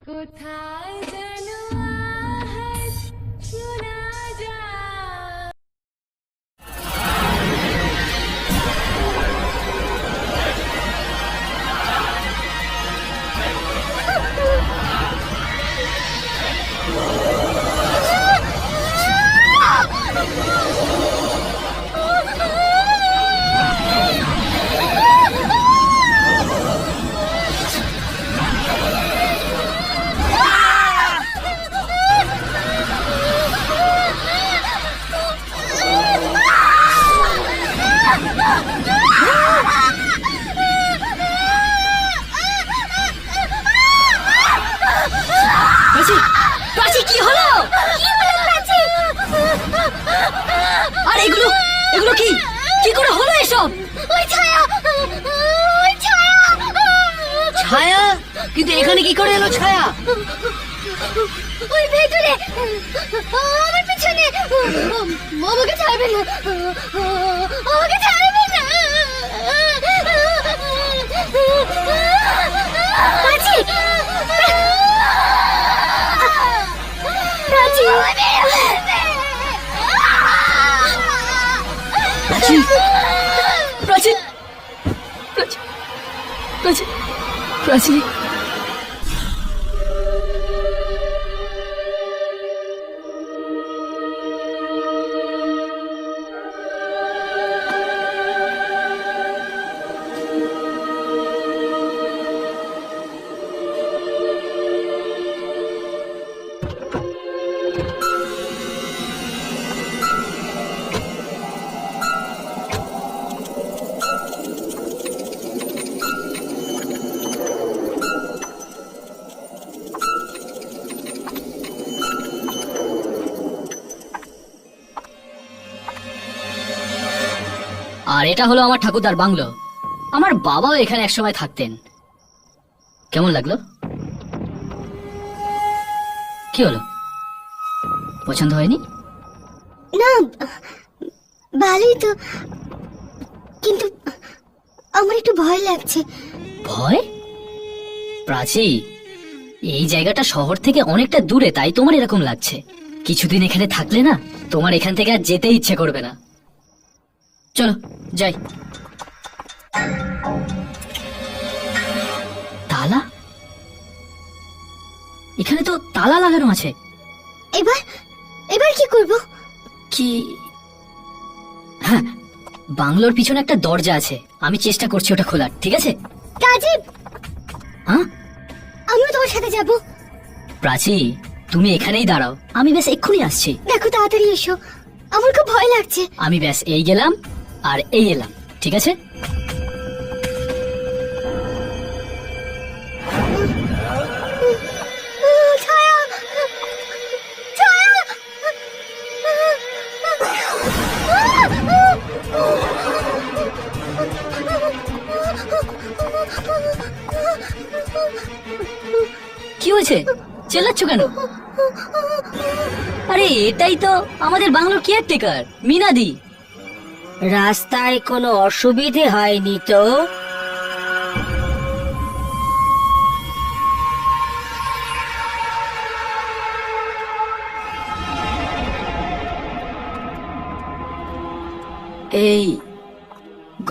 কোথায় যেন আহাজ শোনা যায়। কি হলো? আর এগুলো এগুলো কি কি করে হলো এসব? ছায়া? কিন্তু এখানে কি করে এলো ছায়া? ওই ভেতরে আমার পিছনে। আমাকে ছাড়বে না, আমাকে ছাড়বে না। প্রাচী, প্রাচী, প্রাচী, প্রাচী, প্রাচী, প্রাচী, প্রাচী। আর এটা হলো আমার ঠাকুরদার বাংলো। আমার বাবাও এখানে একসময় থাকতেন। কেমন লাগলো? কি হলো, পছন্দ হয়নি? না, ভালোই তো, কিন্তু আমার একটু ভয় লাগছে। ভয়? প্রাচী, এই জায়গাটা শহর থেকে অনেকটা দূরে, তাই তোমার এরকম লাগছে। কিছুদিন এখানে থাকলে না, তোমার এখান থেকে আর যেতে ইচ্ছে করবে না। চলো যাই। তালা? এখানে তো তালা লাগানো আছে। এবার এবার কি করব? কি? হ্যাঁ, বাংলোর পিছনে একটা দরজা আছে, আমি চেষ্টা করছি ওটা খোলার। ঠিক আছে? রাজীব, হ্যাঁ, আমিও তোমার সাথে যাব। প্রাচী, তুমি এখানেই দাঁড়াও, আমি ব্যাস এক্ষুনি আসছি। দেখো, তাড়াতাড়ি এসো, আমার খুব ভয় লাগছে। আমি ব্যাস এই গেলাম আর এই এলাম, ঠিক আছে? ছায়া, ছায়া। কি হয়েছে, চেল্লাচ্ছ কেন? আরে এটাই তো আমাদের বাংলোর কেয়ারটেকার মিনাদি। রাস্তায় কোনো অসুবিধে হয়নি তো? এই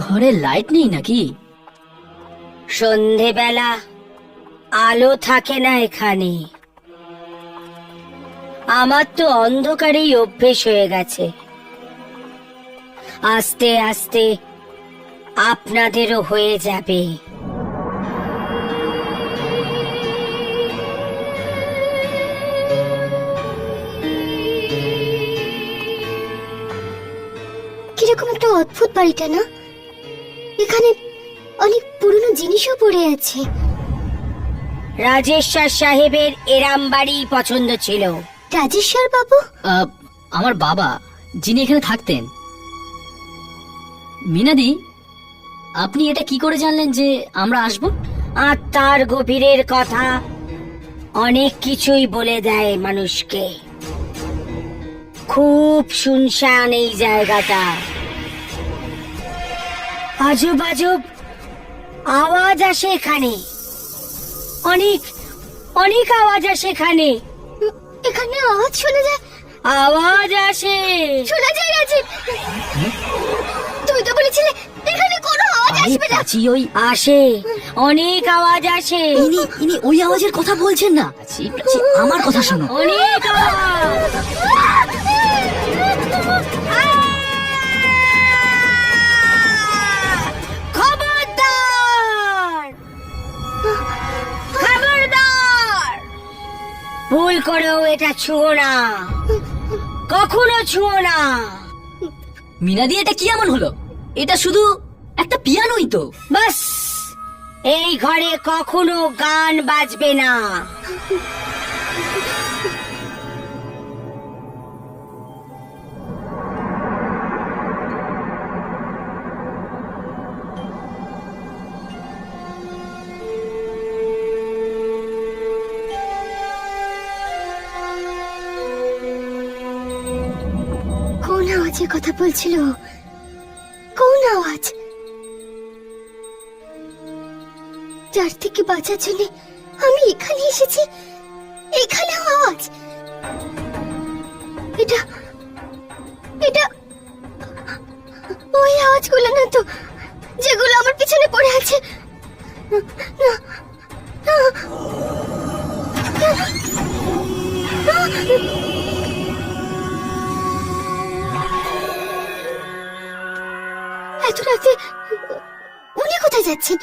ঘরে লাইট নেই নাকি? সন্ধেবেলা আলো থাকে না এখানে। আমার তো অন্ধকারেই অভ্যেস হয়ে গেছে। আস্তে আস্তে আপনাদেরও হয়ে যাবে। কিরকম একটা অদ্ভুত বাড়িটা না? এখানে অনেক পুরনো জিনিসও পড়ে আছে। রাজেশ্বর সাহেবের এরাম বাড়ি পছন্দ ছিল। রাজেশ্বর বাবু? আমার বাবা, যিনি এখানে থাকতেন। মিনাদি, আপনি এটা কি করে জানলেন যে আমরা আসবো? আত্মার গভীরের কথা অনেক কিছুই বলে দেয় মানুষকে। খুব শুনশান এই জায়গাটা। আজব আজব আওয়াজ আসে এখানে। অনেক অনেক আওয়াজ আসে এখানে। এখানে আওয়াজ শোনা যায়? আওয়াজ আসে। শোনা যায় রাজীব? তুমি তো বলেছিলে এখানে কোনো আওয়াজ আরে আসবে না। প্রাচী, ওই আসে, অনেক আওয়াজ আসে। ইনি ওই আওয়াজের কথা বলছেন না। প্রাচী, প্রাচী, আমার কথা শোনো। অনেক আওয়াজ। খবরদার, খবরদার, ভুল করেও এটা ছুঁয়ো না, কখনো ছুঁয়ো না। মিনাদি, এটা কি এমন হলো? এটা শুধু একটা পিয়ানোই তো। বাস, এই ঘরে কখনো গান বাজবে না। কোন আওয়াজের কথা বলছিল? কোন আওয়াজ? যার থেকে বাঁচার জন্য আমি এখানে এসেছি, এখানে আওয়াজ। এটা এটা ওই আওয়াজগুলো না তো, যেগুলো আমার পিছনে পড়ে আছে। না, না, এত রাতে উনি কোথায় যাচ্ছেন?